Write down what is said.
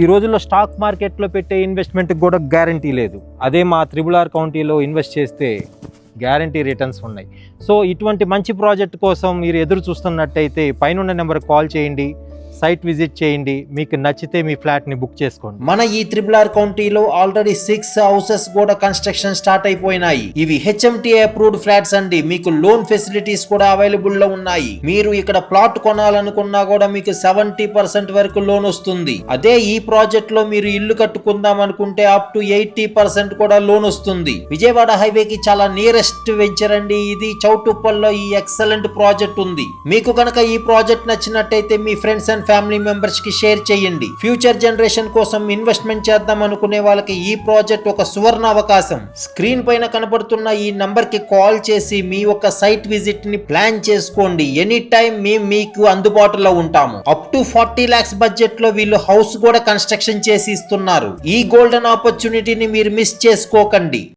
ఈ రోజుల్లో స్టాక్ మార్కెట్లో పెట్టే ఇన్వెస్ట్మెంట్కి కూడా గ్యారంటీ లేదు. అదే మా RRR కౌంటీలో ఇన్వెస్ట్ చేస్తే గ్యారంటీ రిటర్న్స్ ఉన్నాయి. సో ఇటువంటి మంచి ప్రాజెక్ట్ కోసం మీరు ఎదురు చూస్తున్నట్టయితే పైన నెంబర్కి కాల్ చేయండి, సైట్ విజిట్ చేయండి. మీకు నచ్చితే మీ ఫ్లాట్ని బుక్ చేసుకోండి. మన ఈ RRR కౌంటీలో ఆల్రెడీ 6 హౌసెస్ కూడా కన్స్ట్రక్షన్ స్టార్ట్ అయిపోయినాయి. ఇవి HMTA అప్రూవ్డ్ ఫ్లాట్స్ అండి. మీకు లోన్ ఫెసిలిటీస్ కూడా అవైలబుల్ లో ఉన్నాయి. మీరు ఇక్కడ ప్లాట్ కొనాలనుకున్నా కూడా మీకు 70% వరకు లోన్ వస్తుంది. అదే ఈ ప్రాజెక్ట్ లో మీరు ఇల్లు కట్టుకుందాం అనుకుంటే అప్ టు 80% కూడా లోన్ వస్తుంది. విజయవాడ హైవేకి చాలా నియరెస్ట్ వెంచర్ అండి ఇది. చౌటుప్పల్లో ఈ ఎక్సలెంట్ ప్రాజెక్ట్ ఉంది. మీకు కనుక ఈ ప్రాజెక్ట్ నచ్చినట్టయితే మీ ఫ్రెండ్స్ అండ్ ఫ్యామిలీ మెంబర్స్ కి షేర్ చేయండి. ఫ్యూచర్ జనరేషన్ కోసం ఇన్వెస్ట్మెంట్ చేద్దాం అనుకునే వాళ్ళకి ఈ ప్రాజెక్ట్ ఒక సువర్ణ అవకాశం. స్క్రీన్ పైన కనబడుతున్న ఈ నంబర్ కి కాల్ చేసి మీ యొక్క సైట్ విజిట్ ని ప్లాన్ చేసుకోండి. ఎనీ టైం మేము మీకు అందుబాటులో ఉంటాము. అప్ టు 40 lakhs బడ్జెట్ లో వీళ్ళు హౌస్ కూడా కన్స్ట్రక్షన్ చేసి ఇస్తున్నారు. ఈ గోల్డెన్ ఆపర్చునిటీని మీరు మిస్ చేసుకోకండి.